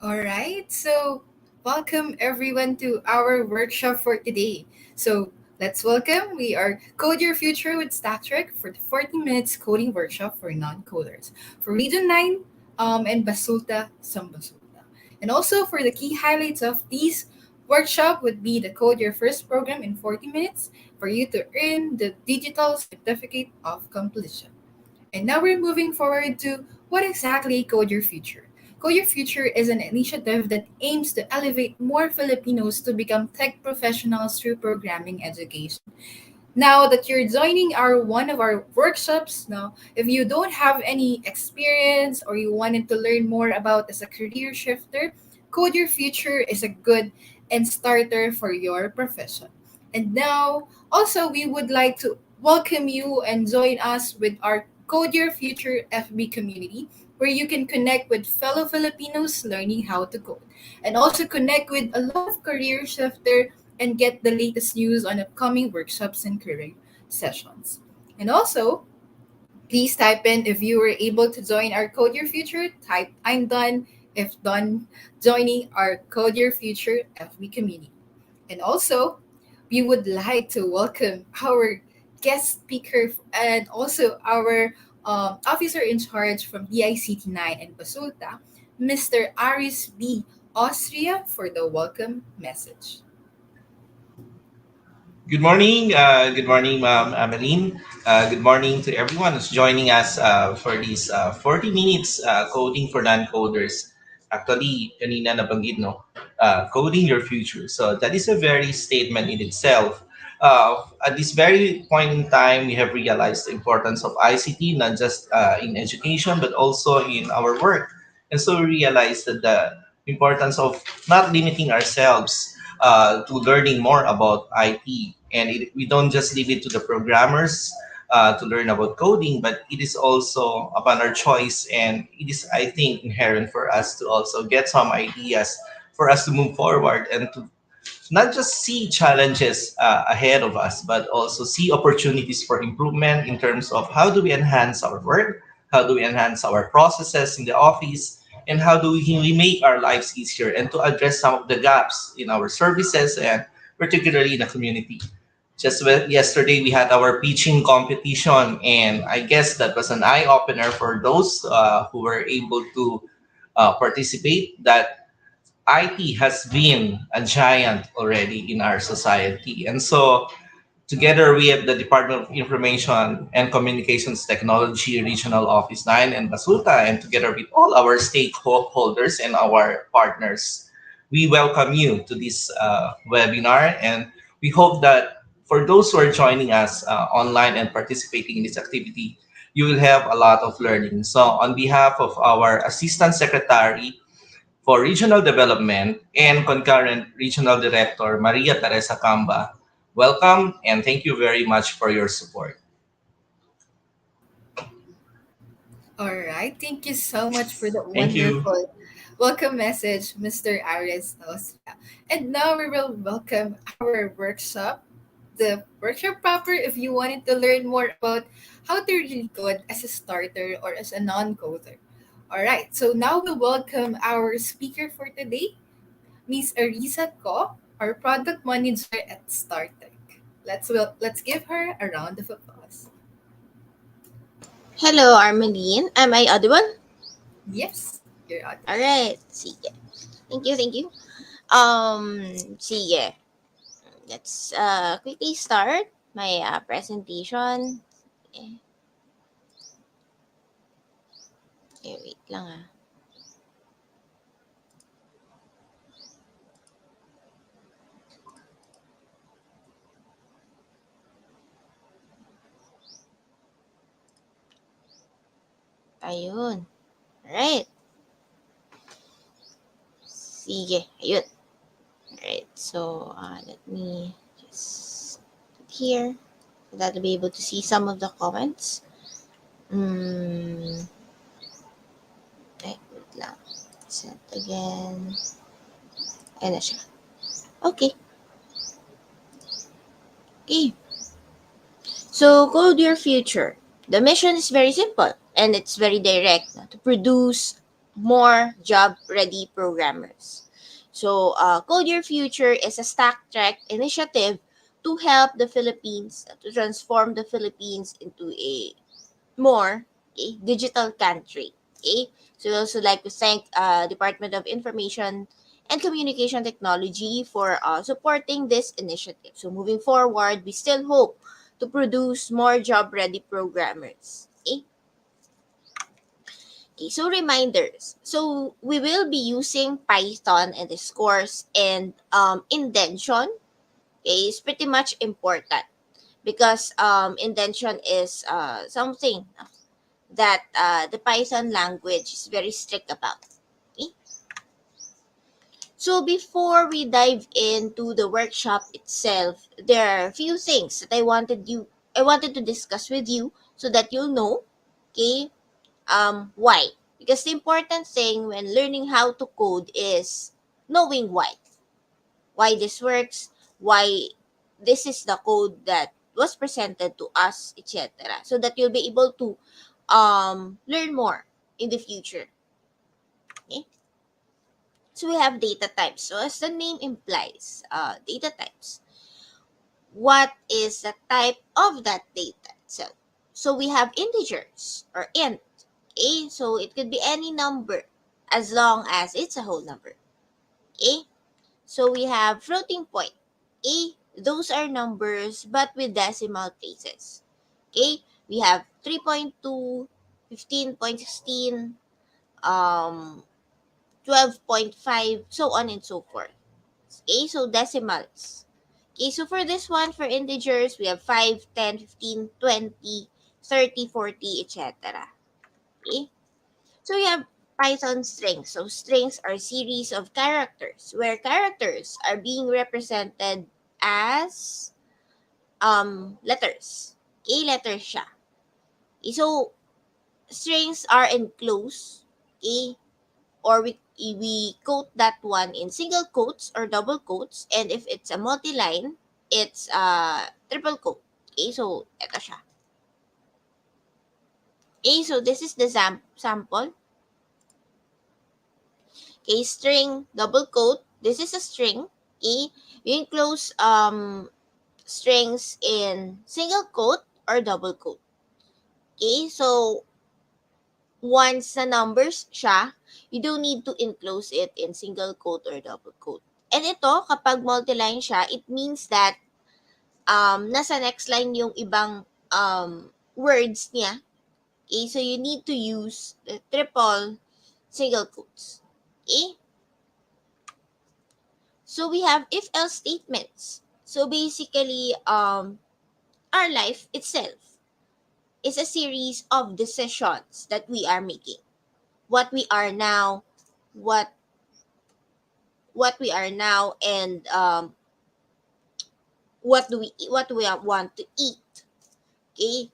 All right, so welcome everyone to our workshop for today. So let's welcome. We are Code Your Future with StackTrek for the 40 minutes coding workshop for non-coders for Region 9 and Basulta, ZAMBASULTA. And also for the key highlights of these workshop would be the Code Your First program in 40 minutes for you to earn the digital certificate of completion. And now we're moving forward to what exactly Code Your Future. Code Your Future is an initiative that aims to elevate more Filipinos to become tech professionals through programming education. Now that you're joining our one of our workshops, now if you don't have any experience or you wanted to learn more about as a career shifter, Code Your Future is a good and starter for your profession. And now also we would like to welcome you and join us with our Code Your Future FB community where you can connect with fellow Filipinos learning how to code and also connect with a lot of career shifter and get the latest news on upcoming workshops and career sessions. And also, please type in if you were able to join our Code Your Future, type I'm done if done joining our Code Your Future FB community. And also, we would like to welcome our guest speaker and also our officer in charge from DICT 9 and Basulta, Mr. Aris B. Austria, for the welcome message. Good morning, Ma'am Ameline. Good morning to everyone who's joining us for these 40 minutes coding for non-coders. Actually, kanina nabanggit, no? Coding your future. So that is a very statement in itself. At this very point in time, we have realized the importance of ICT, not just in education, but also in our work. And so we realized that the importance of not limiting ourselves to learning more about IT. And we don't just leave it to the programmers to learn about coding, but it is also upon our choice. And it is, I think, inherent for us to also get some ideas for us to move forward and to not just see challenges ahead of us, but also see opportunities for improvement in terms of how do we enhance our work, how do we enhance our processes in the office, and how do we make our lives easier and to address some of the gaps in our services and particularly in the community. Yesterday, we had our pitching competition, and I guess that was an eye opener for those who were able to participate. That IT has been a giant already in our society. And so, together with the Department of Information and Communications Technology Regional Office 9 and Basulta, and together with all our stakeholders and our partners, we welcome you to this webinar. And we hope that for those who are joining us online and participating in this activity, you will have a lot of learning. So, on behalf of our Assistant Secretary for Regional Development and concurrent Regional Director Maria Teresa Camba, welcome and thank you very much for your support. All right. Thank you so much for the Thank you. wonderful welcome message, Mr. Aris Austria. And now we will welcome our workshop, the workshop proper if you wanted to learn more about how to really code as a starter or as a non-coder. All right. So now we welcome our speaker for today, Miss Arisa Ko, our product manager at StarTech. Let's give her a round of applause. Hello, Armeline. Am I audible? Yes, you're audible. Alright. Sige. Thank you. Sige. Let's quickly start my presentation. Eh, wait lang ah. Ayun. Alright. Sige. Ayun. Alright. So, let me just put here so that I'll be able to see some of the comments. Wait lang. Set again. Ayan na siya. Okay. Okay. So, code your future. The mission is very simple and it's very direct to produce more job-ready programmers. So, Code Your Future is a StackTrek initiative to help the Philippines, to transform the Philippines into a more digital country. Okay, so we also like to thank Department of Information and Communication Technology for supporting this initiative. So moving forward, we still hope to produce more job-ready programmers. Okay, so reminders. So we will be using Python in this course, and indention is pretty much important because indention is something that the Python language is very strict about. Okay? So before we dive into the workshop itself, there are a few things that I wanted to discuss with you so that you'll know, okay, why. Because the important thing when learning how to code is knowing why. Why this works, why this is the code that was presented to us, etc. So that you'll be able to learn more in the future. Okay? So we have data types. So as the name implies, data types. What is the type of that data itself? So we have integers or int. Okay, so it could be any number as long as it's a whole number. Okay, so we have floating point. Okay, those are numbers but with decimal places. Okay, we have 3.2, 15.16, um, 12.5, so on and so forth. Okay, so decimals. Okay, so for this one, for integers, we have 5, 10, 15, 20, 30, 40, etc. Okay, so we have Python strings. So strings are series of characters where characters are being represented as letters. Okay, letters siya. Okay, so strings are enclosed. Okay, or we quote that one in single quotes or double quotes, and if it's a multi-line, it's triple quote. Okay, so eto siya. Okay, so this is the sample. Okay, string double quote. This is a string. Okay, you enclose strings in single quote or double quote. Okay, so once na numbers siya, you don't need to enclose it in single quote or double quote. And ito, kapag multi-line siya, it means that nasa next line yung ibang words niya. Okay, so you need to use the triple single quotes. Okay? So we have if-else statements. So basically, our life itself is a series of decisions that we are making. What we are now, what what we are now, and what do we want to eat. Okay,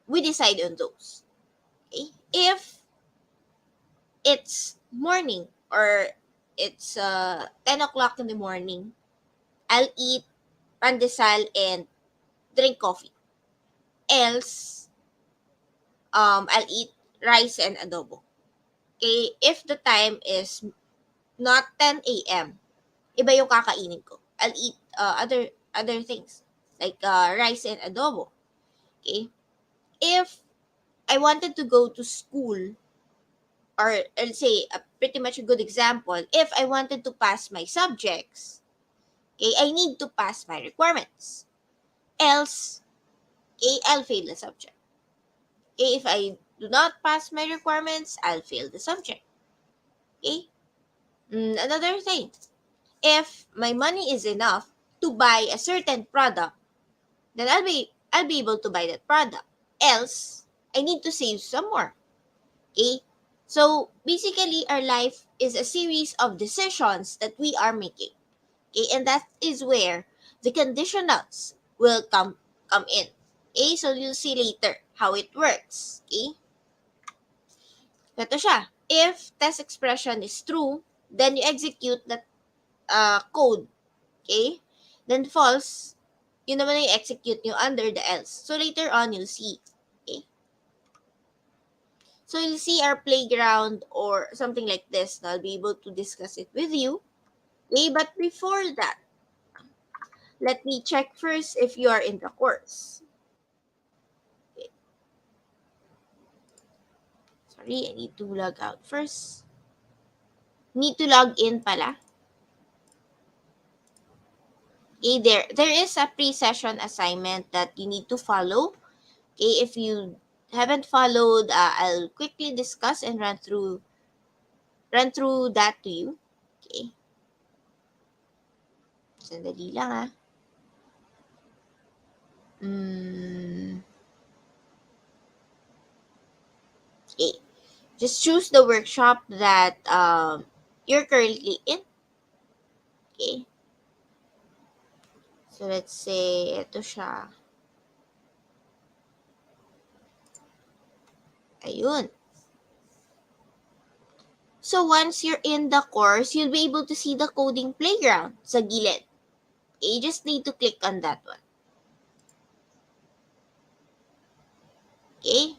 we decide on those. Okay, if it's morning or it's 10 o'clock in the morning, I'll eat pandesal and drink coffee. Else, I'll eat rice and adobo. Okay, if the time is not 10 a.m., iba yung kakainin ko. I'll eat other things like rice and adobo. Okay, if I wanted to go to school, or let's say a pretty much a good example, if I wanted to pass my subjects, okay, I need to pass my requirements. Else, okay, I'll fail the subject. Okay, if I do not pass my requirements, I'll fail the subject. Okay? Another thing, if my money is enough to buy a certain product, then I'll be able to buy that product. Else, I need to save some more. Okay? So basically our life is a series of decisions that we are making. Okay, and that is where the conditionals will come in. Okay, so you'll see later how it works. Okay, ito siya. If test expression is true, then you execute that code. Okay, then false, yun naman yung execute nyo under the else. So later on, you'll see. Okay, So you'll see our playground or something like this. I'll be able to discuss it with you. Okay, but before that, let me check first if you are in the course. Okay. Sorry, I need to log out first. Need to log in pala. Okay, there is a pre-session assignment that you need to follow. Okay, if you haven't followed, I'll quickly discuss and run through that to you. Okay, sandali lang ah. Mm, okay, just choose the workshop that you're currently in. Okay, so let's say ito siya. Ayun. So once you're in the course, you'll be able to see the coding playground sa gilid. Okay, you just need to click on that one. Okay?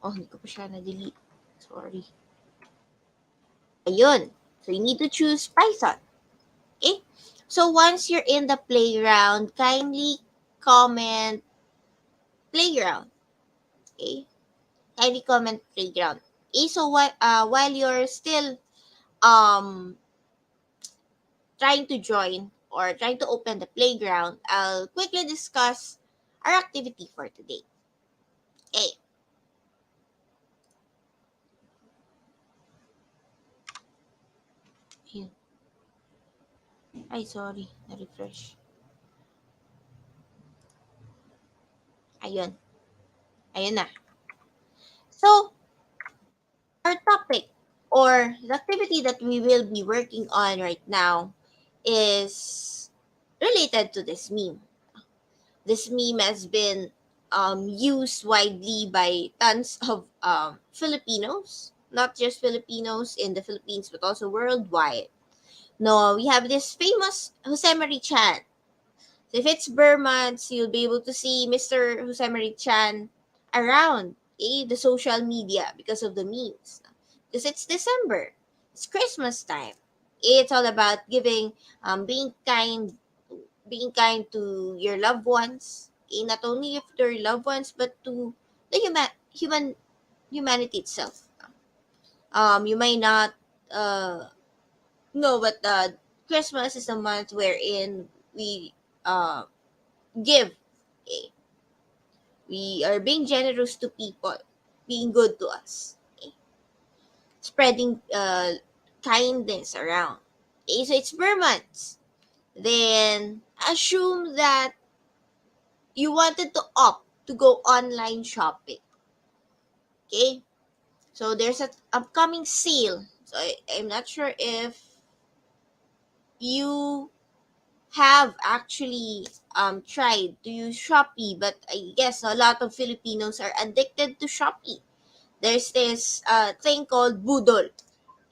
Oh, hindi ko pa siya na-delete. Sorry. Ayun. So you need to choose Python. Okay? So once you're in the playground, kindly comment playground. Okay? Kindly comment playground. Okay, so while you're still um trying to join or trying to open the playground, I'll quickly discuss our activity for today. Okay. Ayun. Ay, sorry. Na-refresh. Ayun. Ayun na. So, our topic or the activity that we will be working on right now is related to this meme. This meme has been used widely by tons of Filipinos, not just Filipinos in the Philippines, but also worldwide. No, we have this famous Jose Marie Chan. So if it's Burr months, you'll be able to see Mr. Jose Marie Chan around the social media because of the memes. Because it's December, it's Christmas time. It's all about giving, being kind to your loved ones. Not only of your loved ones, but to the humanity itself. You may not know, but Christmas is a month wherein we uh, give. Okay? We are being generous to people, being good to us, okay? Spreading kindness around. Okay, so it's Burr months. Then assume that you wanted to opt to go online shopping. Okay, so there's an upcoming sale. So I'm not sure if you have actually tried to use Shopee, but I guess a lot of Filipinos are addicted to Shopee. There's this thing called budol.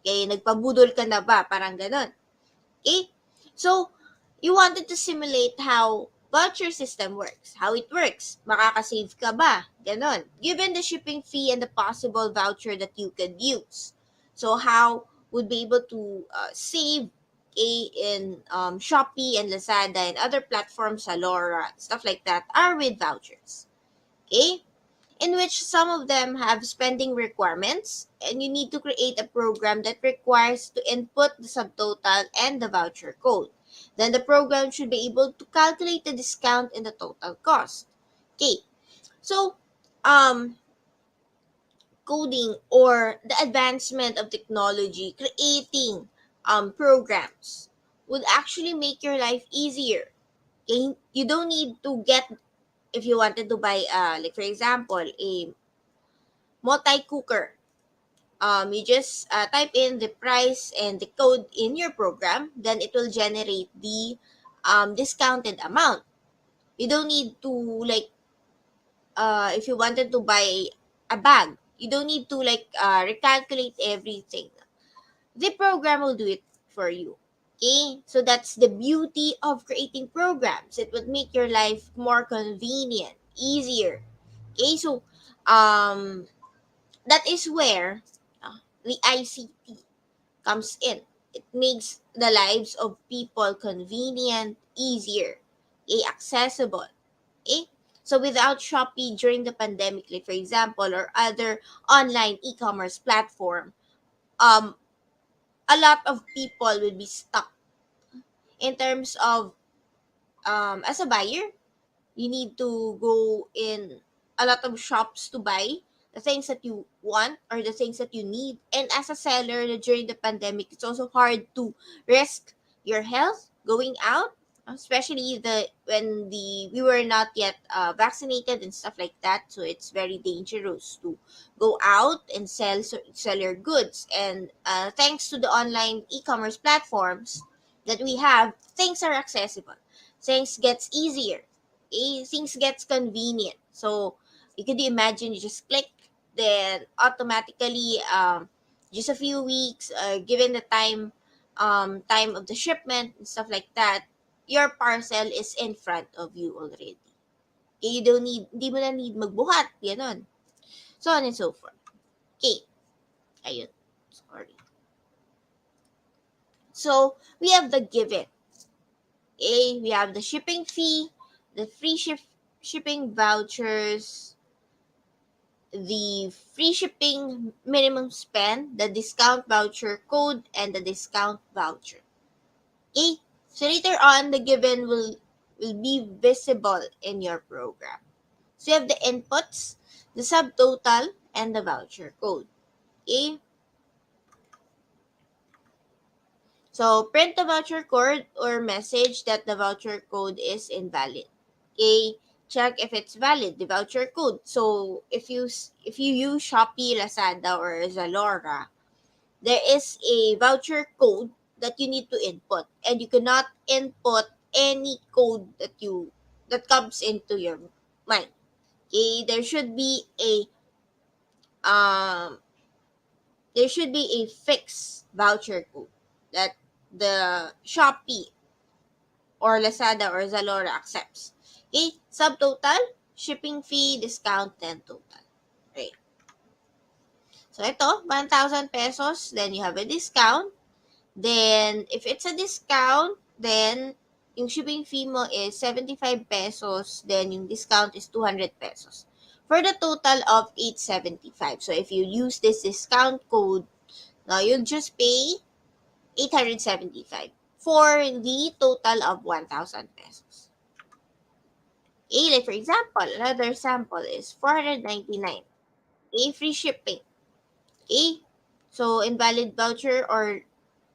Okay, nagpabudol ka na ba? Parang ganon. Okay? So, you wanted to simulate how voucher system works. How it works. Makakasave ka ba? Ganon. Given the shipping fee and the possible voucher that you could use. So, how would be able to save in Shopee and Lazada and other platforms, Alora, stuff like that, are with vouchers. Okay? In which some of them have spending requirements, and you need to create a program that requires to input the subtotal and the voucher code. Then the program should be able to calculate the discount and the total cost. Okay, so coding or the advancement of technology, creating programs would actually make your life easier. Okay, you don't need to get, if you wanted to buy like for example a multi-cooker. You just type in the price and the code in your program, then it will generate the discounted amount. You don't need to like, if you wanted to buy a bag, you don't need to like recalculate everything. The program will do it for you. Okay, so that's the beauty of creating programs. It would make your life more convenient, easier. Okay, so that is where the ICT comes in. It makes the lives of people convenient, easier, accessible. Okay? So without Shopee during the pandemic, like for example, or other online e-commerce platform, um, a lot of people will be stuck in terms of as a buyer. You need to go in a lot of shops to buy the things that you want or the things that you need. And as a seller during the pandemic, it's also hard to risk your health going out, especially the when the we were not yet vaccinated and stuff like that. So it's very dangerous to go out and sell your goods. And thanks to the online e-commerce platforms that we have, things are accessible. Things gets easier, things gets convenient. So you could imagine you just click, then automatically just a few weeks, given the time of the shipment and stuff like that, your parcel is in front of you already. Okay, you don't need, hindi mo na need magbuhat, ganon. So on and so forth. Okay, ayun. Sorry. So we have the given. Okay, we have the shipping fee, the shipping vouchers, the free shipping minimum spend, the discount voucher code, and the discount voucher. Okay? So later on, the given will be visible in your program. So you have the inputs, the subtotal, and the voucher code. Okay? So print the voucher code or message that the voucher code is invalid. Okay? Check if it's valid, the voucher code. So if you use Shopee, Lazada, or Zalora, there is a voucher code that you need to input, and you cannot input any code that comes into your mind. Okay, um there should be a fixed voucher code that the Shopee or Lazada or Zalora accepts. Okay, subtotal, shipping fee, discount, and total. Right. So ito, 1,000 pesos, then you have a discount. Then, if it's a discount, then yung shipping fee mo is 75 pesos, then yung discount is 200 pesos. For the total of 875. So, if you use this discount code, now you'll just pay 875 for the total of 1,000 pesos. Okay, like for example, another sample is 499. Okay, free shipping. Okay, so invalid voucher or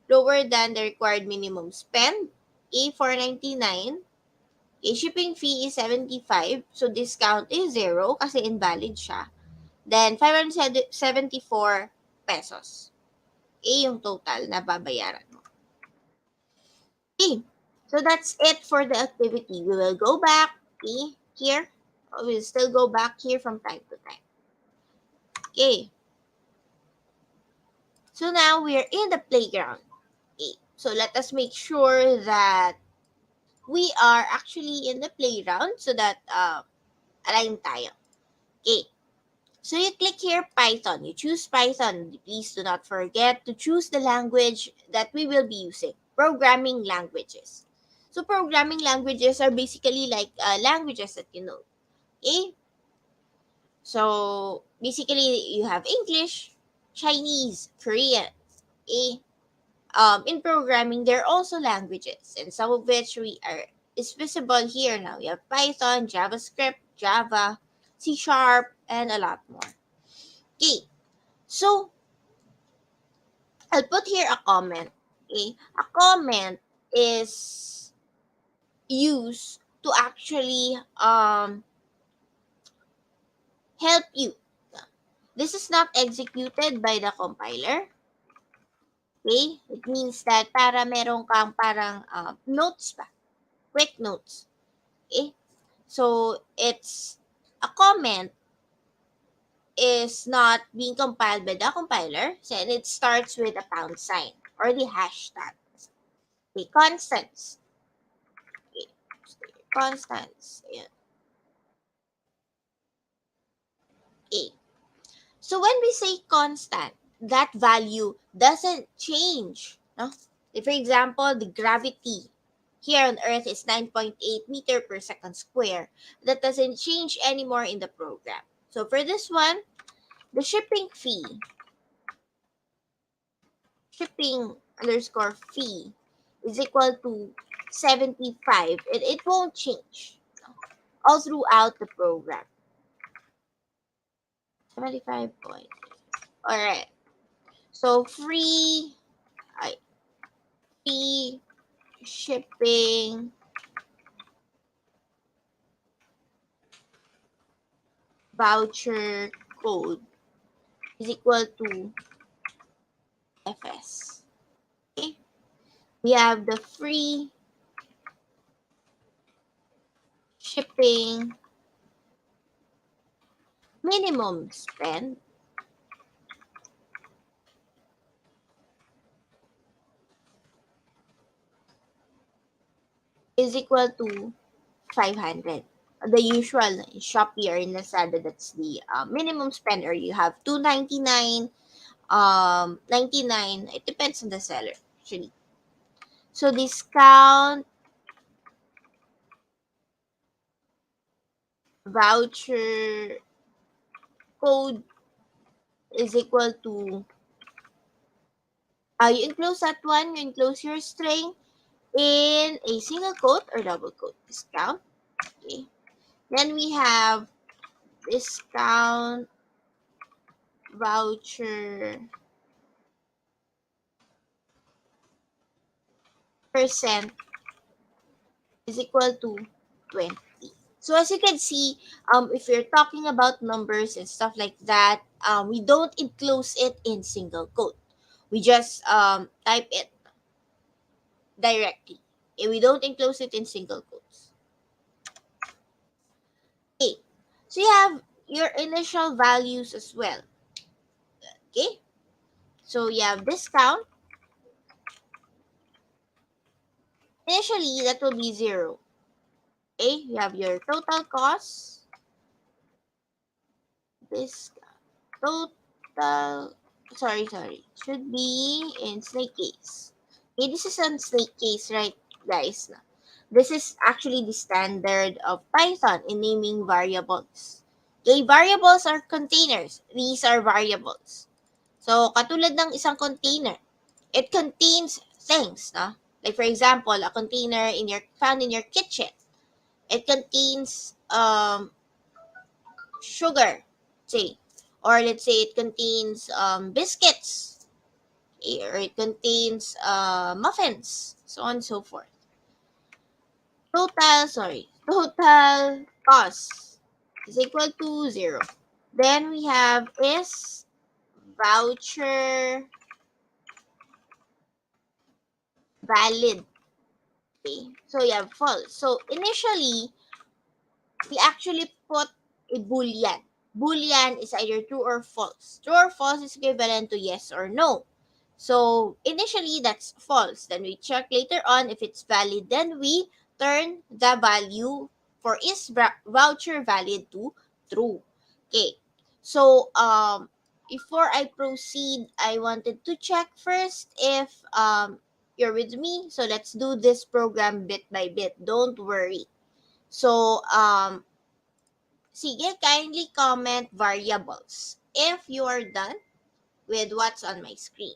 lower than the required minimum spend. A 499. A shipping fee is 75. So discount is 0 kasi invalid siya. Then 574 pesos. A yung total na babayaran mo. Okay. So that's it for the activity. We will go back here. We'll still go back here from time to time. Okay. So now we're in the playground. Okay. So let us make sure that we are actually in the playground so that align tayo. Okay. So you click here Python. You choose Python. Please do not forget to choose the language that we will be using. Programming languages. So programming languages are basically like languages that you know. Okay. So basically you have English, Chinese, Korean. Okay. In programming, there are also languages, and some of which we are is visible here now. We have Python, JavaScript, Java, C Sharp, and a lot more. Okay, so I'll put here a comment. Okay, a comment is used to actually help you. This is not executed by the compiler. Okay, it means that para meron kang parang notes pa, quick notes. Okay, so it's a comment is not being compiled by the compiler, so it starts with a pound sign or the hashtag. Okay, constants. Okay, constants. Ayan. Okay. So when we say constant, that value doesn't change. No? Like for example, the gravity here on Earth is 9.8 meter per second square. That doesn't change anymore in the program. So for this one, the shipping underscore fee is equal to 75. It won't change all throughout the program. 75 point. All right. So free shipping voucher code is equal to FS. Okay. We have the free shipping minimum spend is equal to 500. The usual in Shopee or in Lazada, that's the minimum spend, or you have 299, 99. It depends on the seller actually. So discount voucher code is equal to you enclose that one, you enclose your string in a single quote or double quote discount. Okay. Then we have discount voucher percent is equal to 20. So as you can see, if you're talking about numbers and stuff like that, we don't enclose it in single quote. We just type it directly. Okay, we don't enclose it in single quotes. Okay, so you have your initial values as well. Okay, so you have discount. Initially, that will be 0. Okay, you have your total cost. This total, sorry, should be in snake case. Okay, this is on snake case, right, guys? This is actually the standard of Python in naming variables. Okay, variables are containers. These are variables. So, katulad ng isang container, it contains things, no? Like for example, a container found in your kitchen. It contains sugar, say, or let's say it contains biscuits, okay, or it contains muffins, so on and so forth. Total cost is equal to 0. Then we have is voucher valid. Okay, so you have false. So initially, we actually put a boolean. Boolean is either true or false. True or false is equivalent to yes or no. So initially that's false. Then we check later on if it's valid. Then we turn the value for is voucher valid to true. Okay. So before I proceed, I wanted to check first if you're with me. So let's do this program bit by bit. Don't worry. So sige, kindly comment variables if you are done with what's on my screen.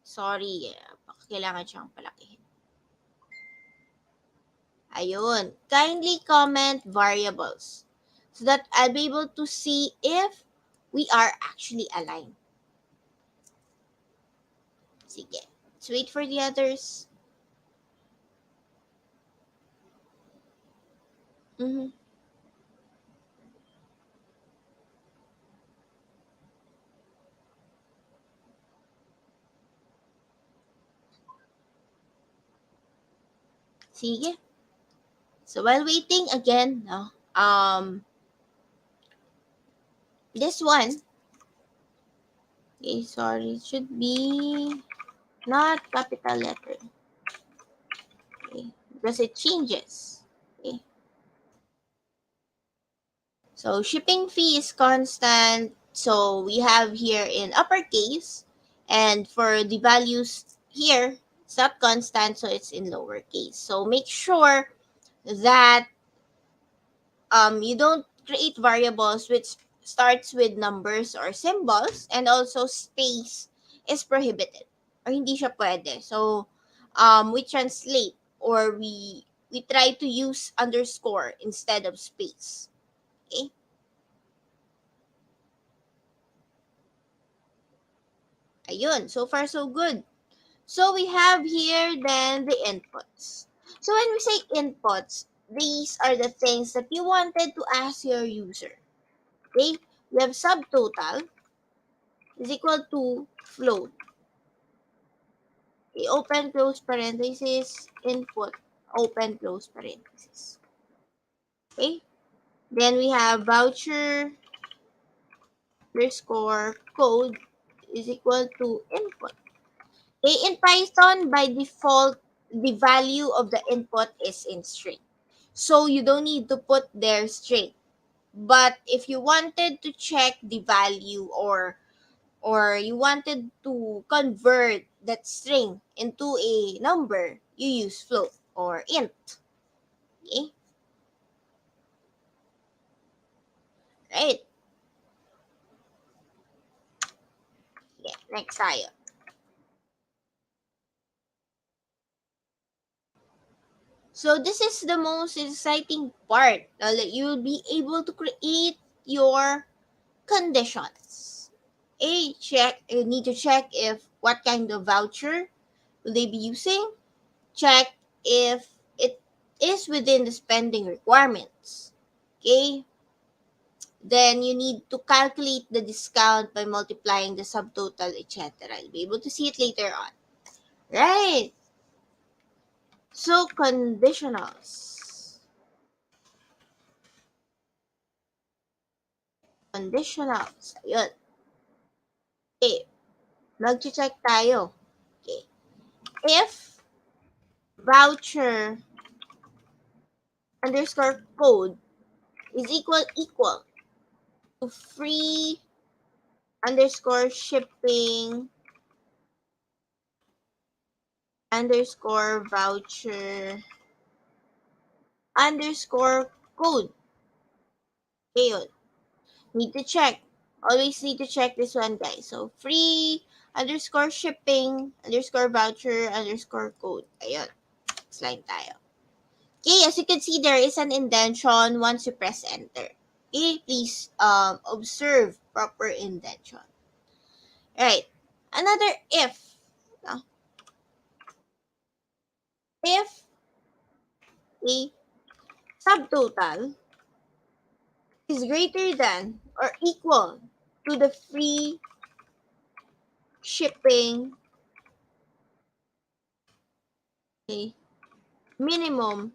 Sorry, kailangan siyang palakihin. Ayun. Kindly comment variables so that I'll be able to see if we are actually aligned. Sige. Let's wait for the others. Mm-hmm. Sige. So while waiting again, no, this one, okay, sorry, it should be not capital letter. Okay, because it changes. Okay. So shipping fee is constant. So we have here in uppercase, and for the values here, it's not constant, so it's in lowercase. So make sure that you don't create variables which starts with numbers or symbols, and also space is prohibited or hindi siya pwede. So we translate, or we try to use underscore instead of space. Okay? Ayun, so far so good. So we have here then the inputs. So when we say inputs, these are the things that you wanted to ask your user. Okay? We have subtotal is equal to float. Okay, open close parenthesis, input, open close parenthesis. Okay? Then we have voucher underscore code is equal to input. Okay, in Python, by default, the value of the input is in string. So you don't need to put their string. But if you wanted to check the value, or you wanted to convert that string into a number, you use float or int. Okay? Right? Yeah, next tayo. So this is the most exciting part. That you will be able to create your conditions. You need to check if what kind of voucher will they be using. Check if it is within the spending requirements. Okay? Then you need to calculate the discount by multiplying the subtotal, etc. You'll be able to see it later on. Right. So conditionals. Conditionals. Ayun. Okay. Mag-check tayo. Okay. If voucher underscore code is equal to free underscore shipping underscore voucher underscore code. Okay, yun. Need to check. Always need to check this one, guys. So, free underscore shipping underscore voucher underscore code. Ayun. Next line tayo. Okay, as you can see, there is an indentation once you press enter. Okay, please observe proper indentation. Right. Another if. No? If a subtotal is greater than or equal to the free shipping, okay, minimum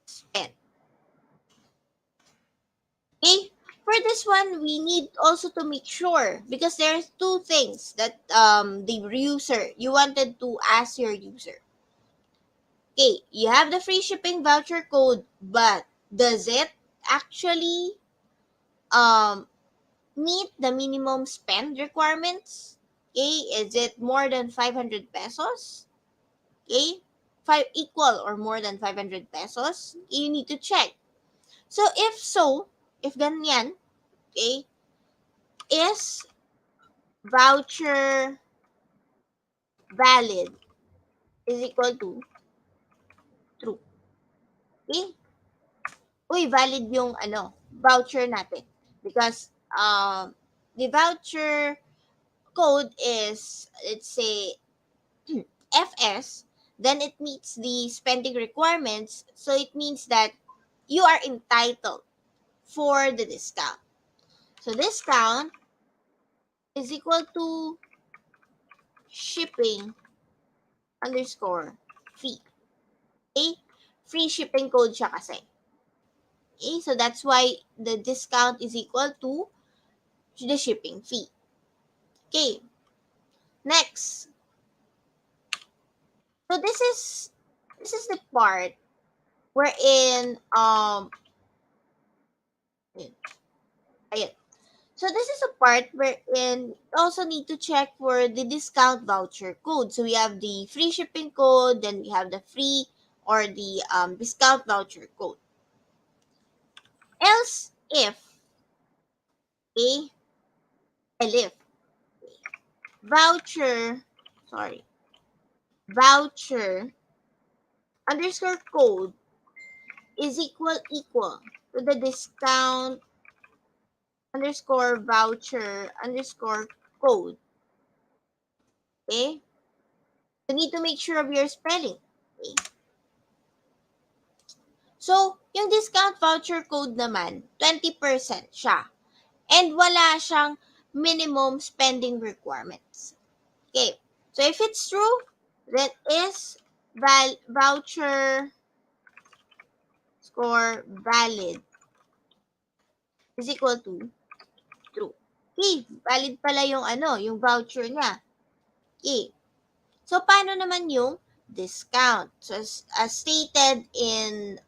spend. Okay? For this one, we need also to make sure, because there's two things that the user, you wanted to ask your user. Okay, you have the free shipping voucher code, but does it actually um meet the minimum spend requirements? Okay, is it more than 500 pesos? Okay, five equal or more than 500 pesos? You need to check. So if so, if ganyan, okay, is voucher valid is equal to true. Okay? Uy, valid yung voucher natin. Because the voucher code is, let's say, FS, then it meets the spending requirements. So it means that you are entitled for the discount. So discount is equal to shipping underscore fee. Okay? Free shipping code siya kasi. Okay? So that's why the discount is equal to the shipping fee. Okay. Next. So this is the part wherein ayun. So this is a part wherein you also need to check for the discount voucher code. So we have the free shipping code, then we have the free or the discount voucher code. Else a if voucher, sorry, voucher underscore code is equal to the discount underscore voucher underscore code. Okay? You need to make sure of your spelling. Okay? So, yung discount voucher code naman, 20% siya. And wala siyang minimum spending requirements. Okay. So, if it's true, then is voucher score valid is equal to true. Okay. Valid pala yung yung voucher niya. Okay. So, paano naman yung discount? So, as stated in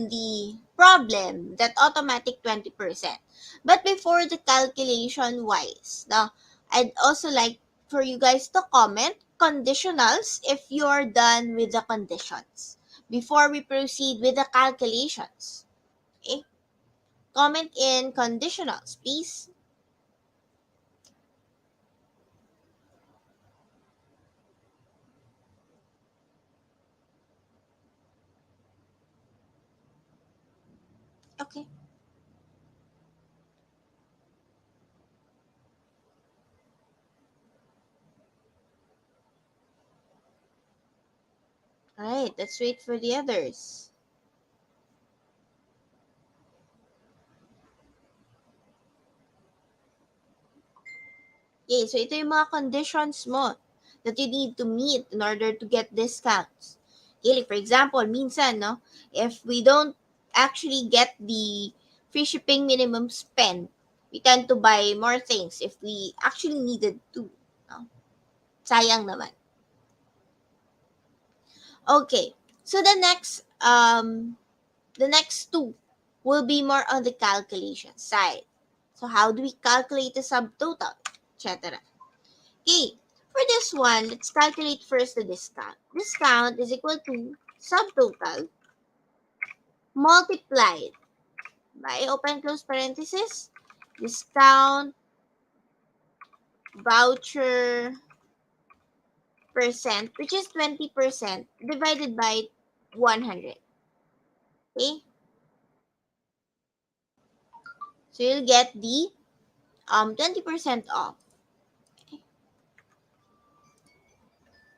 the problem, that automatic 20%. But before the calculation wise, now, I'd also like for you guys to comment conditionals if you're done with the conditions before we proceed with the calculations. Okay? Comment in conditionals, please. Okay. Alright, let's wait for the others. Okay, so ito yung mga conditions mo that you need to meet in order to get discounts. Okay, like for example, minsan, no, if we don't actually get the free shipping minimum spend, we tend to buy more things if we actually needed to. No? Sayang naman. Okay, so the next two will be more on the calculation side. So how do we calculate the subtotal, etc. Okay, for this one, let's calculate first the discount. Discount is equal to subtotal multiplied by open close parenthesis discount voucher percent, which is 20%, divided by 100. Okay, so you'll get the 20% off.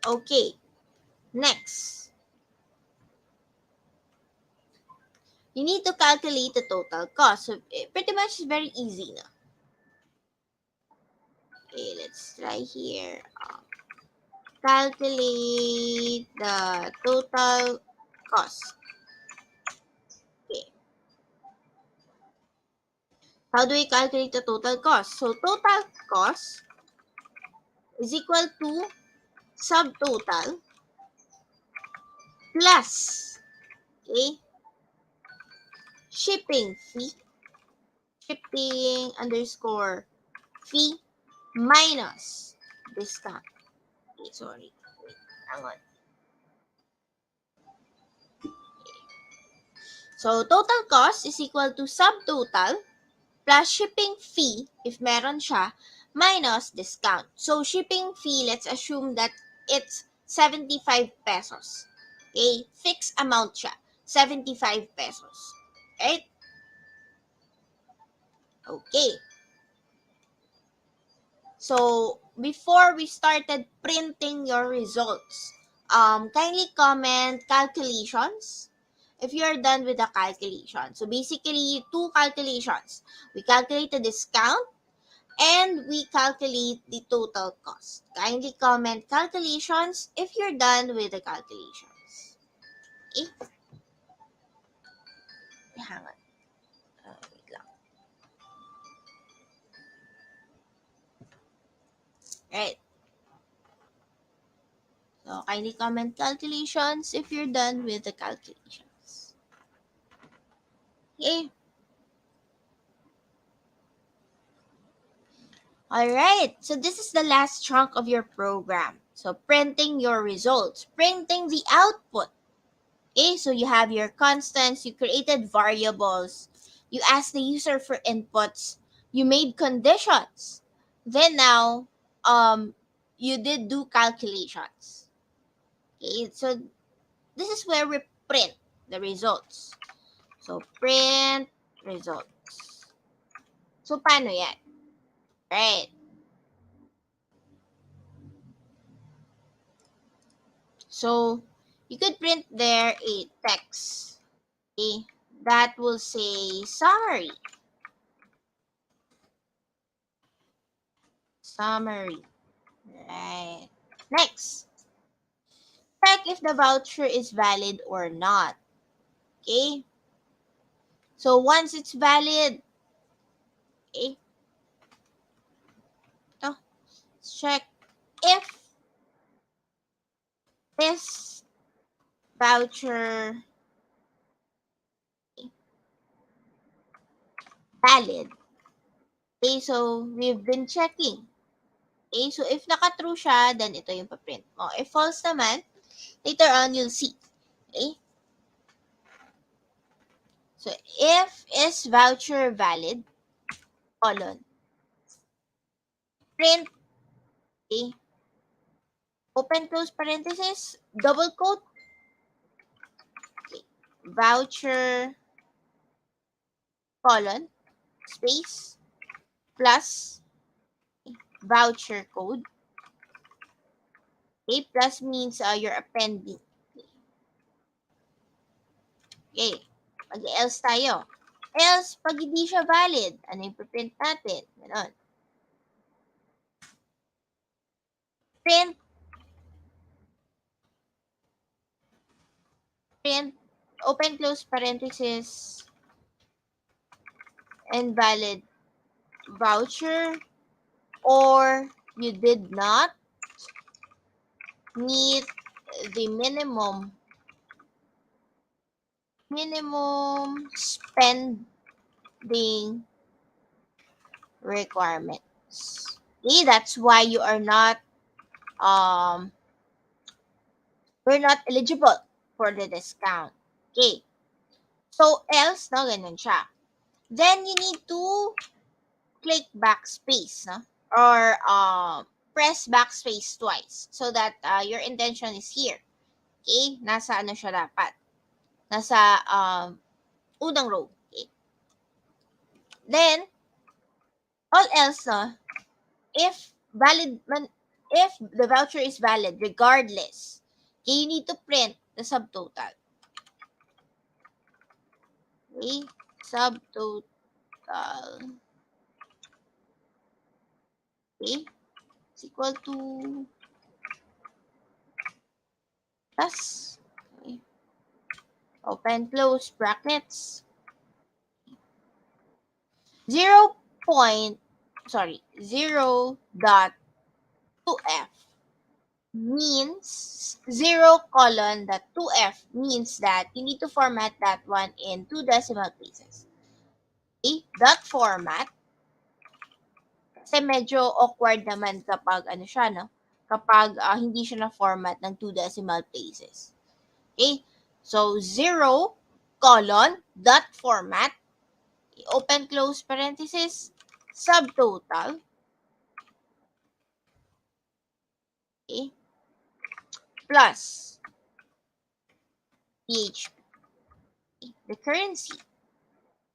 Okay, next, you need to calculate the total cost. So pretty much it's very easy na. Okay, let's try here. Calculate the total cost. Okay. How do we calculate the total cost? So total cost is equal to subtotal plus, okay, shipping underscore fee minus discount. Okay, sorry. Wait, hang on. So total cost is equal to subtotal plus shipping fee, if meron siya, minus discount. So, shipping fee, let's assume that it's 75 pesos. Okay? Fixed amount siya. 75 pesos. Right? Okay. So, before we started printing your results, kindly comment calculations if you're done with the calculation. So, basically, two calculations. We calculate the discount and we calculate the total cost. Kindly comment calculations if you're done with the calculations. Okay? Hang on. Wait lang. Right. So, kindly comment calculations if you're done with the calculations. Okay. All right. So this is the last chunk of your program. So printing your results, printing the output. Okay, so you have your constants, you created variables, you asked the user for inputs, you made conditions. Then now, you did do calculations. Okay, so this is where we print the results. So print results. So paano yan? Right. So you could print there a text. Okay, that will say summary. Summary. Right. Next, check if the voucher is valid or not. Okay. So once it's valid, okay, to check if this voucher valid. Okay, so we've been checking. Okay, so if naka-true siya, then ito yung pa-print mo. If false naman, later on you'll see. Okay? So if is voucher valid, colon, print, okay, open close parenthesis, double quote, okay, voucher, colon, space, plus, okay, voucher code. Okay, plus means you're appending. Okay, mag-else tayo. Else, pag hindi siya valid, ano yung print natin? Ganon. Print, print, open close parenthesis, invalid voucher, or you did not meet the minimum spending requirements. Okay, that's why you are not we're not eligible for the discount. Okay. So else, no, ganun siya. Then you need to click backspace, no? Or press backspace twice so that your intention is here. Okay? Nasa ano siya dapat? Nasa unang row. Okay? Then, all else, no? If if the voucher is valid, regardless, okay, you need to print the subtotal. Okay? Subtotal. Okay? Is equal to plus. Okay. Open, close brackets. 0 point, 0.2f means 0 colon the 2f means that you need to format that one in 2 decimal places. Okay? That format, kasi medyo awkward naman kapag ano siya, no? Kapag hindi siya na-format ng 2 decimal places. Okay? So, 0 colon dot format, open close parenthesis, subtotal, okay, plus PHP, okay, the currency.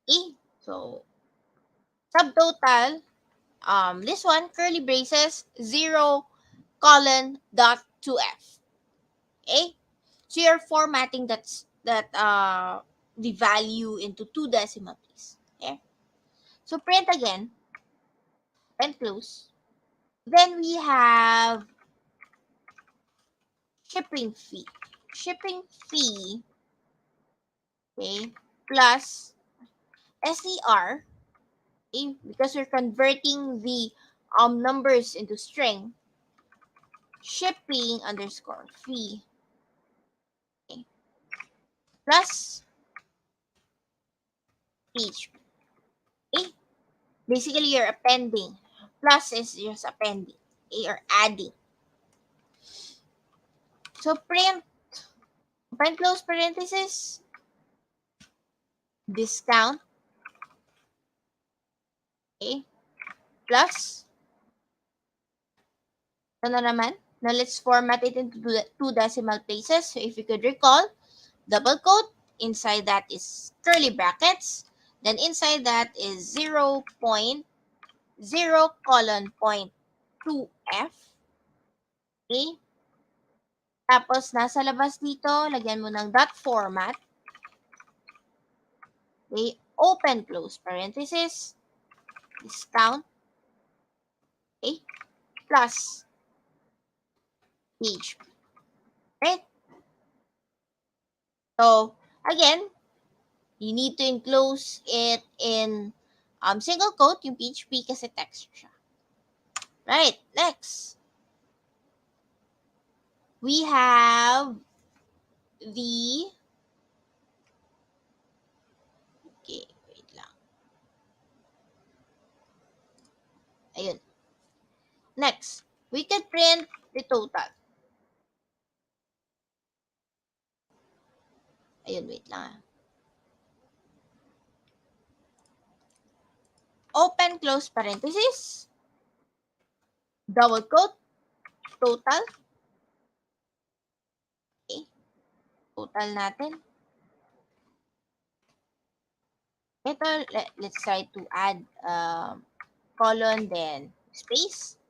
Okay? So, subtotal, this one, curly braces, 0 colon dot 2f. Okay? So, you're formatting that the value into 2 decimal place. Okay? So, print again and close. Then we have shipping fee. Shipping fee, okay, plus SER, okay, because we're converting the numbers into string. Shipping underscore fee, okay, plus PHP. Okay, basically you're appending Plus is just appending, okay, or adding. So print, open close parenthesis, discount, okay, plus, ito na naman. Now let's format it into two decimal places. So if you could recall, double quote, inside that is curly brackets, then inside that is 0.0 colon point 2F. Okay? Tapos, nasa labas dito, lagyan mo ng dot format. Okay? Open close parenthesis, discount, okay? Plus PHP. Right? So, again, you need to enclose it in single quote, yung PHP kasi text siya. Right, next. We have the, okay, wait lang. Ayun. Next, we can print the total. Ayun, wait lang. Open close parenthesis, double quote, total. Okay, total natin. Ito, let's try to add colon, then space,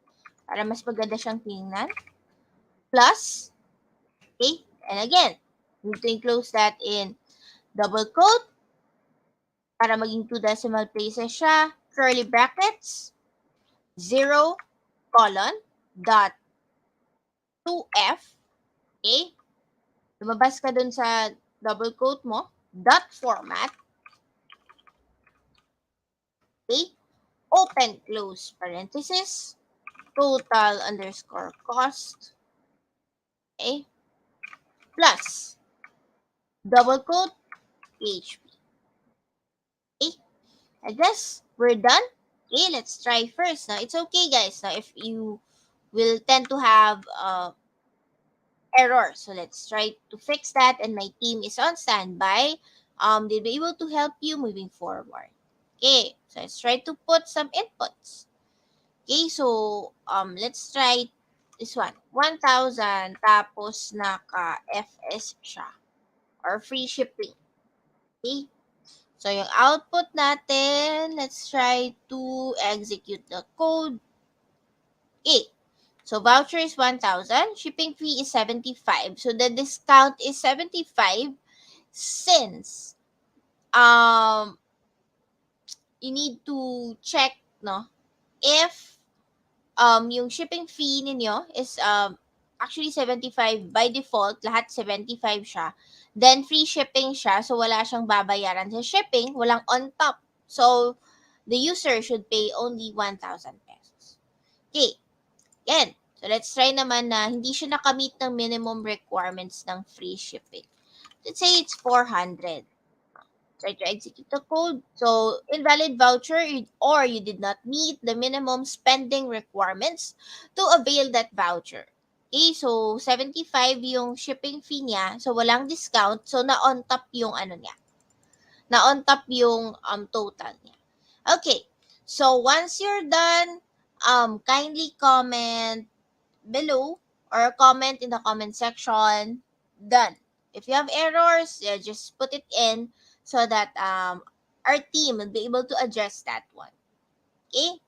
para mas maganda siyang tingnan. Plus, okay, and again, we need to enclose that in double quote, para maging two decimal places siya, curly brackets, 0, colon, dot, 2F, okay? Lumabas ka dun sa double quote mo, dot format, okay? Open close parenthesis, total underscore cost, okay? Plus, double quote, PHP. Okay? I guess we're done. Okay, let's try first. Now, it's okay, guys. Now, if you will tend to have error. So let's try to fix that, and my team is on standby. They'll be able to help you moving forward. Okay, so let's try to put some inputs. Okay, so let's try this one. 1,000 tapos naka-FS siya or free shipping. Okay, so yung output natin, let's try to execute the code. Okay, so voucher is 1,000, shipping fee is 75. So the discount is 75 since you need to check, no, if yung shipping fee ninyo is actually 75 by default, lahat 75 siya. Then free shipping siya, so wala siyang babayaran sa shipping, walang on top. So the user should pay only 1,000 pesos. Okay. Again, so let's try naman na hindi siya nakamit ng minimum requirements ng free shipping. Let's say it's 400. Try to execute the code. So, invalid voucher, or you did not meet the minimum spending requirements to avail that voucher. Okay, so 75 yung shipping fee niya. So, walang discount. So, na-on top yung niya. Na-on top yung total niya. Okay, so once you're done, kindly comment below or comment in the comment section. Done. If you have errors, just put it in so that our team will be able to address that one. Okay?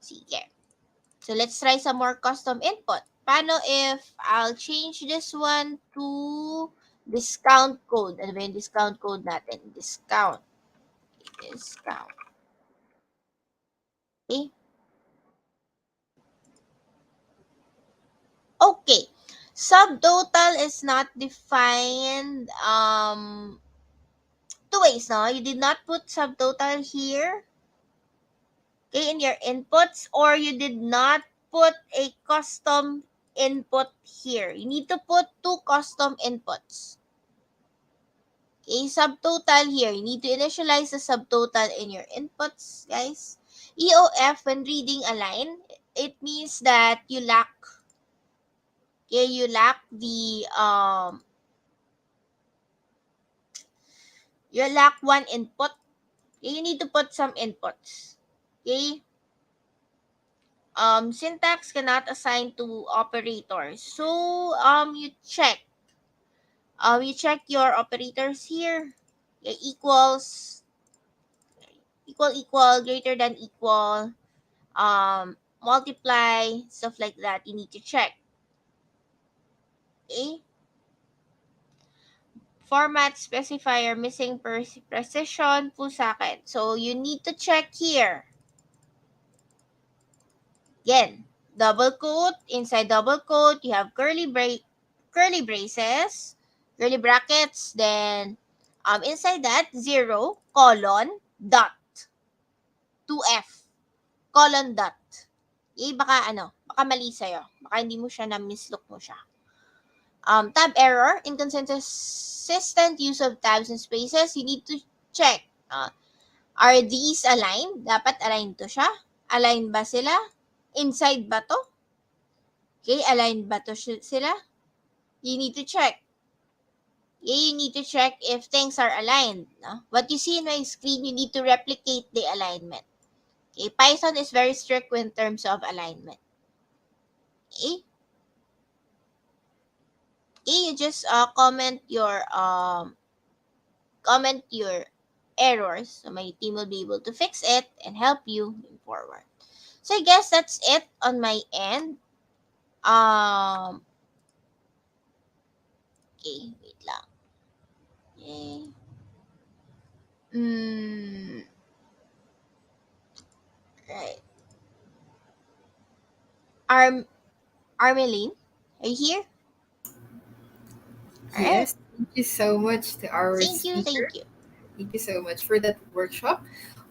Sige. So let's try some more custom input. Paano if I'll change this one to discount code? Ano ba yung discount code natin? Discount. Discount. Okay? Okay. Subtotal is not defined two ways, no? You did not put subtotal here, okay, in your inputs, or you did not put a custom input here. You need to put two custom inputs. Okay, subtotal here. You need to initialize the subtotal in your inputs, guys. EOF, when reading a line, it means that you lack you lack one input. Okay, you need to put some inputs. Okay, syntax cannot assign to operators. So, you check your operators here. Okay, equal, greater than equal, multiply, stuff like that. You need to check. Okay, format specifier missing precision, pusakin. So, you need to check here. Again, double quote, inside double quote, you have curly braces, curly brackets, then inside that, 0, colon, dot, 2F, colon, dot. Baka mali sa'yo. Baka hindi mo siya na-mislook mo siya. Tab error, inconsistent use of tabs and spaces. You need to check. Are these aligned? Dapat aligned to siya. Aligned ba sila? Inside ba to? Okay, aligned ba to sila? You need to check. Okay, you need to check if things are aligned. No? What you see in my screen, you need to replicate the alignment. Okay, Python is very strict in terms of alignment. Okay, you just comment your errors, so my team will be able to fix it and help you move forward. So I guess that's it on my end. Okay, wait lang. Okay. Right. Armeline, are you here? All right. Yes, thank you so much to our Thank you. speaker. Thank you. Thank you so much for that workshop.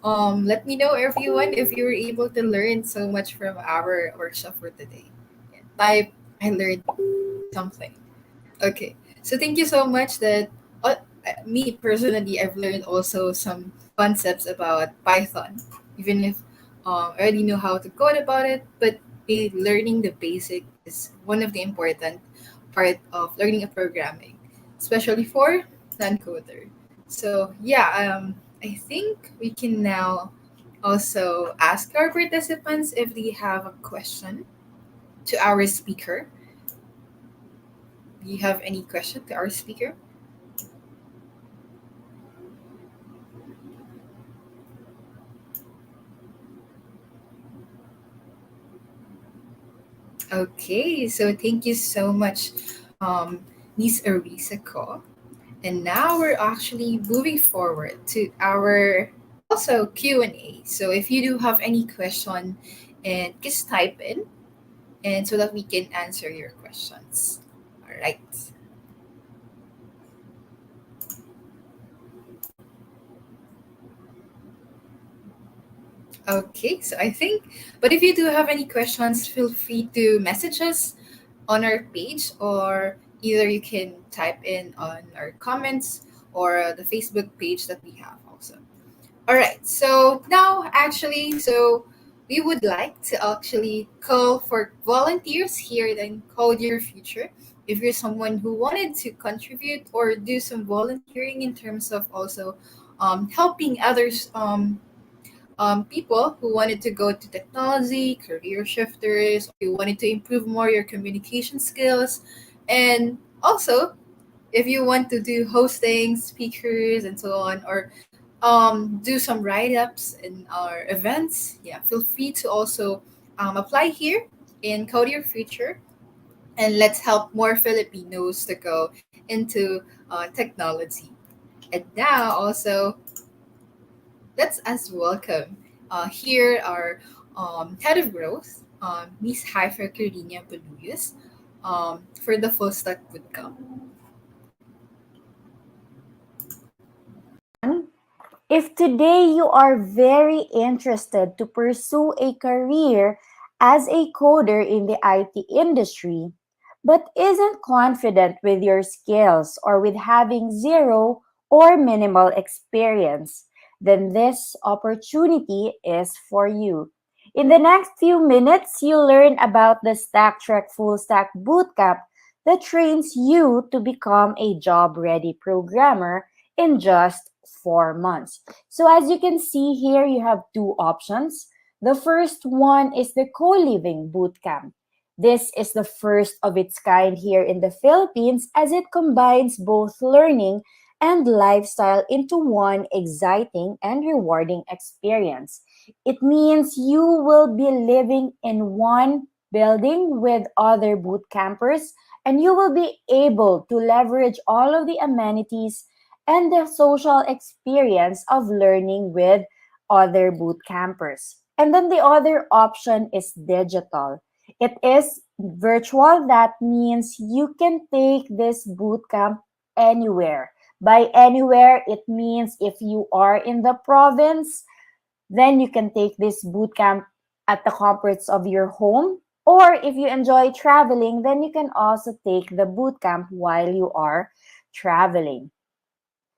Let me know, everyone, if you were able to learn so much from our workshop for today. Type, I learned something. Okay, so thank you so much. Me personally, I've learned also some concepts about Python, even if I already know how to code about it. But learning the basic is one of the important part of learning a programming, especially for non-coder. So yeah, I think we can now also ask our participants if they have a question to our speaker. Do you have any question to our speaker? Okay, so thank you so much, Miss Arisa Ko. And now we're actually moving forward to our also Q&A. So if you do have any question, and just type in, and so that we can answer your questions. All right. Okay, so I think, but if you do have any questions, feel free to message us on our page, or either you can type in on our comments or the Facebook page that we have also. All right, so now actually, so we would like to actually call for volunteers here in Code Your Future. If you're someone who wanted to contribute or do some volunteering in terms of also helping others, people who wanted to go to technology, career shifters, or you wanted to improve more your communication skills, and also if you want to do hosting, speakers, and so on, or do some write-ups in our events, yeah, feel free to also apply here in Code Your Future, and let's help more Filipinos to go into technology. And now also, let's as welcome here our head of growth, Miss Haifa Carina Baluyas, for the Full Stack Bootcamp. If today you are very interested to pursue a career as a coder in the IT industry, but isn't confident with your skills or with having zero or minimal experience, then this opportunity is for you. In the next few minutes, you'll learn about the StackTrek Full Stack Bootcamp that trains you to become a job-ready programmer in just 4 months. So as you can see here, you have two options. The first one is the co-living bootcamp. This is the first of its kind here in the Philippines as it combines both learning and lifestyle into one exciting and rewarding experience. It means you will be living in one building with other boot campers, and you will be able to leverage all of the amenities and the social experience of learning with other boot campers. And then the other option is digital. It is virtual. That means you can take this boot camp anywhere. By anywhere, it means if you are in the province, then you can take this boot camp at the comforts of your home. Or if you enjoy traveling, then you can also take the boot camp while you are traveling.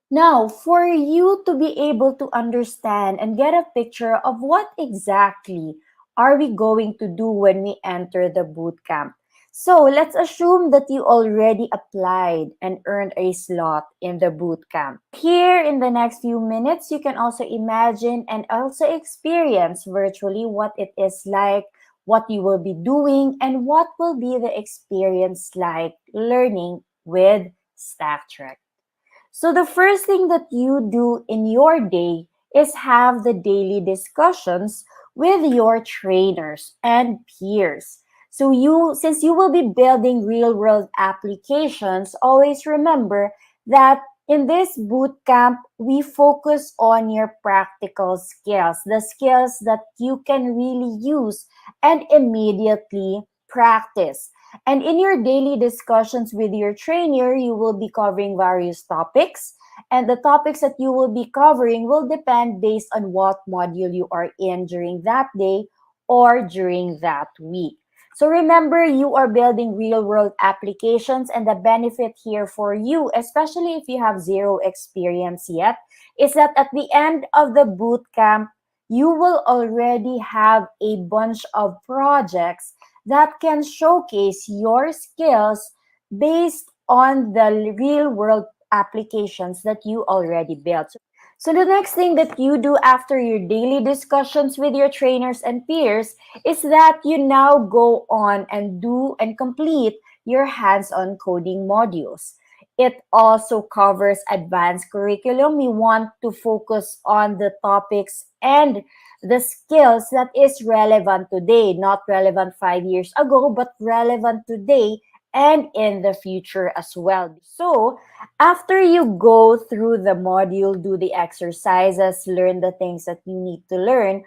Now, for you to be able to understand and get a picture of what exactly are we going to do when we enter the boot camp. So let's assume that you already applied and earned a slot in the boot camp. Here in the next few minutes, you can also imagine and also experience virtually what it is like, what you will be doing, and what will be the experience like learning with StackTrek. So the first thing that you do in your day is have the daily discussions with your trainers and peers. So since you will be building real world applications, always remember that in this boot camp, we focus on your practical skills, the skills that you can really use and immediately practice. And in your daily discussions with your trainer, you will be covering various topics. And the topics that you will be covering will depend based on what module you are in during that day or during that week. So remember, you are building real world applications, and the benefit here for you, especially if you have zero experience yet, is that at the end of the boot camp, you will already have a bunch of projects that can showcase your skills based on the real world applications that you already built. So the next thing that you do after your daily discussions with your trainers and peers is that you now go on and do and complete your hands-on coding modules. It also covers advanced curriculum. We want to focus on the topics and the skills that is relevant today, not relevant 5 years ago, but relevant today and in the future as well. So after you go through the module, do the exercises, learn the things that you need to learn,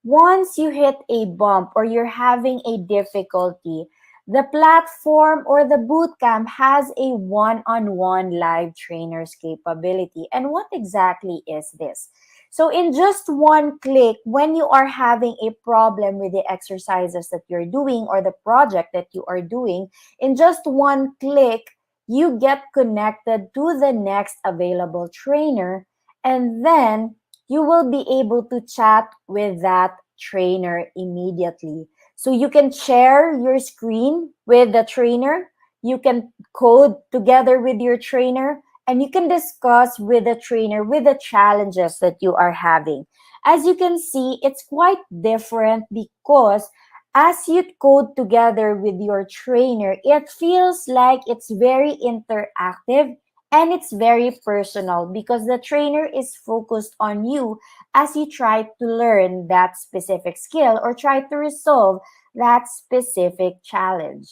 once you hit a bump or you're having a difficulty, the platform or the bootcamp has a one-on-one live trainers capability. And what exactly is this? So in just one click, when you are having a problem with the exercises that you're doing or the project that you are doing, in just one click, you get connected to the next available trainer, and then you will be able to chat with that trainer immediately. So you can share your screen with the trainer, you can code together with your trainer, and you can discuss with the trainer with the challenges that you are having. As you can see, it's quite different because as you code together with your trainer, it feels like it's very interactive and it's very personal because the trainer is focused on you as you try to learn that specific skill or try to resolve that specific challenge.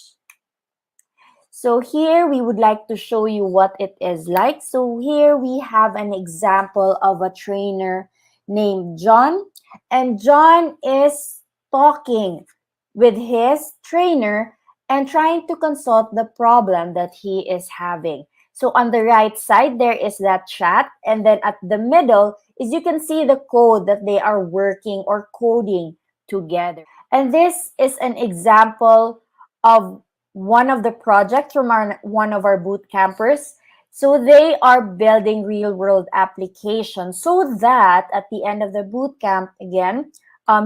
So here we would like to show you what it is like. So here we have an example of a trainer named John, and John is talking with his trainer and trying to consult the problem that he is having. So on the right side, there is that chat. And then at the middle is you can see the code that they are working or coding together. And this is an example of one of the projects from one of our boot campers. So they are building real world applications so that at the end of the bootcamp, again,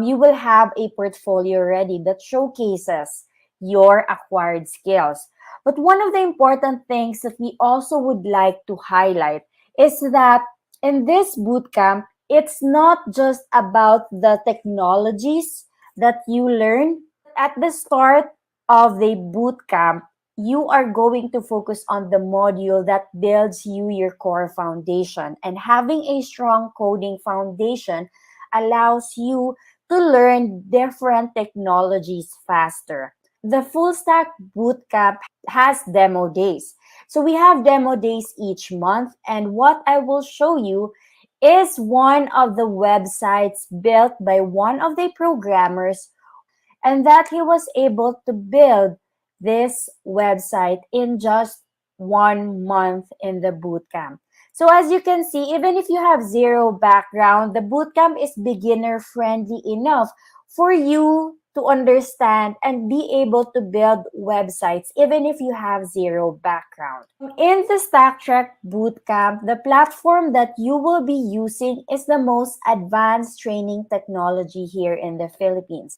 you will have a portfolio ready that showcases your acquired skills. But one of the important things that we also would like to highlight is that in this bootcamp, it's not just about the technologies that you learn. At the start of the bootcamp, you are going to focus on the module that builds you your core foundation. And having a strong coding foundation allows you to learn different technologies faster. The full stack bootcamp has demo days. So we have demo days each month. And what I will show you is one of the websites built by one of the programmers, and that he was able to build this website in just 1 month in the bootcamp. So as you can see, even if you have zero background, the bootcamp is beginner friendly enough for you to understand and be able to build websites even if you have zero background. In the StackTrek bootcamp, the platform that you will be using is the most advanced training technology here in the Philippines.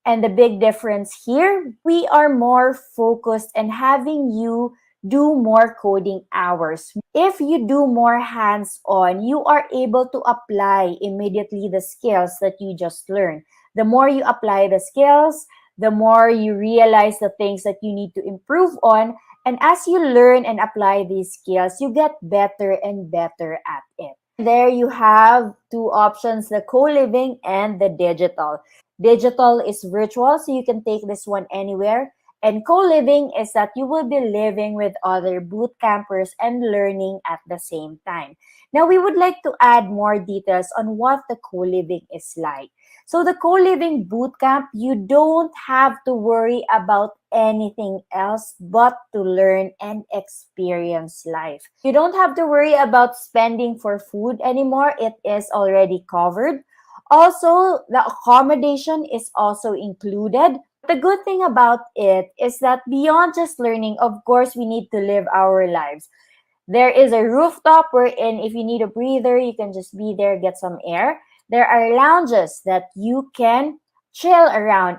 And the big difference here, we are more focused and having you do more coding hours. If you do more hands-on, you are able to apply immediately the skills that you just learned. The more you apply the skills, the more you realize the things that you need to improve on. And as you learn and apply these skills, you get better and better at it. There you have two options, the co-living and the digital. Digital is virtual, so you can take this one anywhere. And co-living is that you will be living with other boot campers and learning at the same time. Now, we would like to add more details on what the co-living is like. So the co-living bootcamp, you don't have to worry about anything else but to learn and experience life. You don't have to worry about spending for food anymore. It is already covered. Also, the accommodation is also included. The good thing about it is that beyond just learning, of course, we need to live our lives. There is a rooftop wherein if you need a breather, you can just be there, get some air. There are lounges that you can chill around.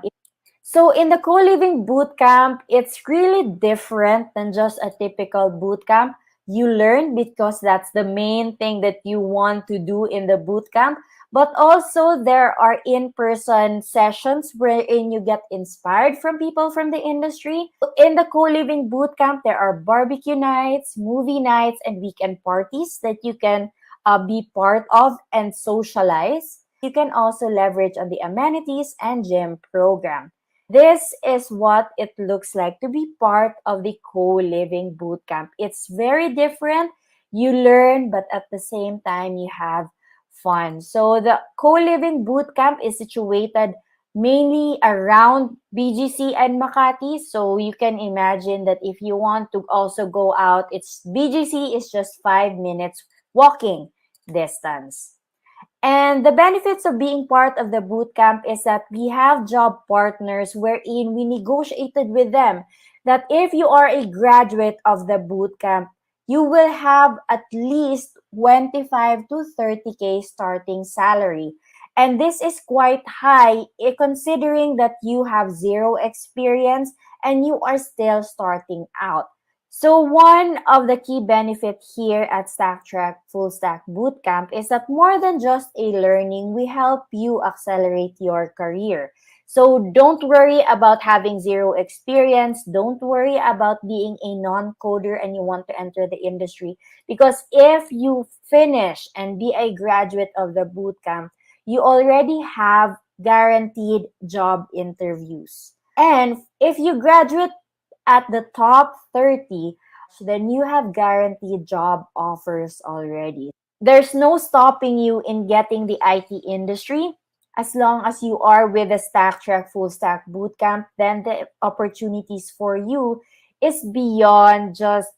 So in the co-living bootcamp, it's really different than just a typical bootcamp. You learn because that's the main thing that you want to do in the bootcamp. But also there are in-person sessions wherein you get inspired from people from the industry. In the co-living bootcamp, there are barbecue nights, movie nights, and weekend parties that you can be part of and socialize. You can also leverage on the amenities and gym program. This is what it looks like to be part of the co-living bootcamp. It's very different. You learn, but at the same time, you have fun. So the co-living bootcamp is situated mainly around BGC and Makati. So you can imagine that if you want to also go out, it's BGC is just 5 minutes walking distance. And the benefits of being part of the bootcamp is that we have job partners wherein we negotiated with them that if you are a graduate of the bootcamp, you will have at least 25 to 30K starting salary. And this is quite high considering that you have zero experience and you are still starting out. So one of the key benefits here at StackTrek Full Stack Bootcamp is that more than just a learning, we help you accelerate your career. So don't worry about having zero experience. Don't worry about being a non-coder and you want to enter the industry. Because if you finish and be a graduate of the bootcamp, you already have guaranteed job interviews. And if you graduate at the top 30, then you have guaranteed job offers already. There's no stopping you in getting the IT industry. As long as you are with the StackTrek Full Stack Bootcamp, then the opportunities for you is beyond just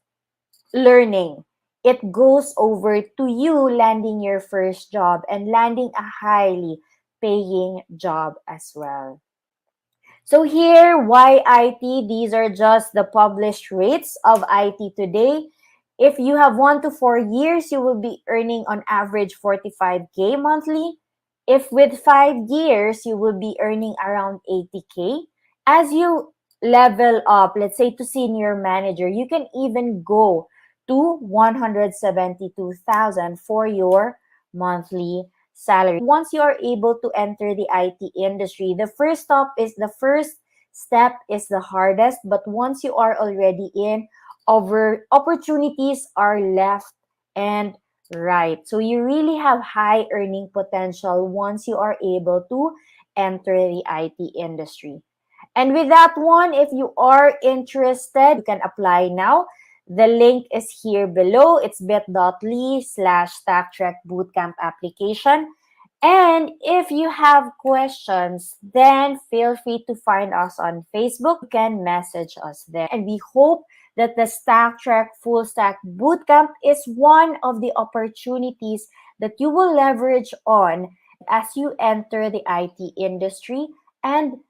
learning. It goes over to you landing your first job and landing a highly paying job as well. So here, why IT? These are just the published rates of IT today. If you have 1 to 4 years, you will be earning on average 45K monthly. If with 5 years, you will be earning around 80K. As you level up, let's say to senior manager, you can even go to 172,000 for your monthly salary. Once you are able to enter the IT industry, the first step is the hardest, but once you are already in, over opportunities are left and right. So you really have high earning potential once you are able to enter the IT industry. And with that one, if you are interested, you can apply now. The link is here below. It's bit.ly/StackTrek Bootcamp application. And if you have questions, then feel free to find us on Facebook. You can message us there. And we hope that the StackTrek Full Stack Bootcamp is one of the opportunities that you will leverage on as you enter the IT industry and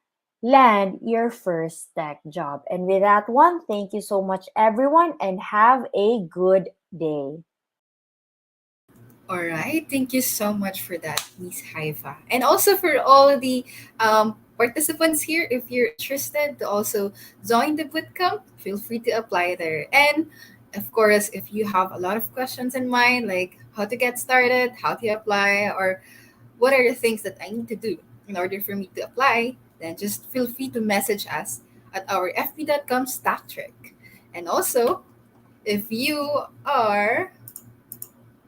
land your first tech job. And with that one, thank you so much, everyone, and have a good day. All right. Thank you so much for that, Miss Haifa. And also for all the participants here, if you're interested to also join the bootcamp, feel free to apply there. And of course, if you have a lot of questions in mind, like how to get started, how to apply, or what are the things that I need to do in order for me to apply, then just feel free to message us at our fb.com StackTrek. And also, if you are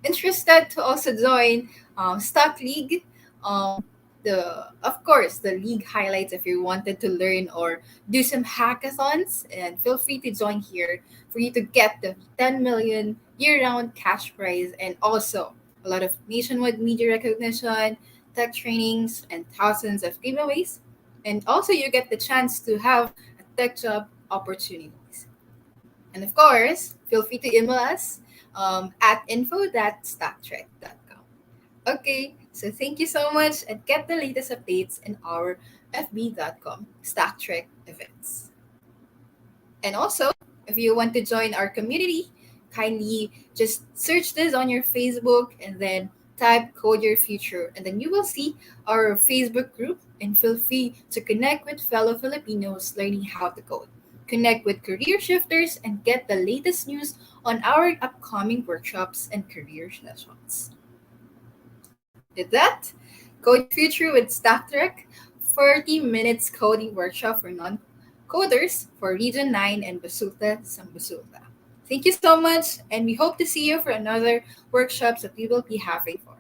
interested to also join Stock League, the of course the league highlights if you wanted to learn or do some hackathons, and feel free to join here for you to get the 10 million year-round cash prize and also a lot of nationwide media recognition, tech trainings, and thousands of giveaways. And also you get the chance to have a tech job opportunities. And of course, feel free to email us at info.stacktrek.com. Okay, so thank you so much and get the latest updates in our fb.com StackTrek events. And also, if you want to join our community, kindly just search this on your Facebook and then type Code Your Future, and then you will see our Facebook group, and feel free to connect with fellow Filipinos learning how to code. Connect with career shifters and get the latest news on our upcoming workshops and career sessions. With that, Code Your Future with StackTrek, 40 minutes coding workshop for non-coders for Region 9 and Basulta, ZAMBASULTA. Thank you so much, and we hope to see you for another workshops that we will be having for.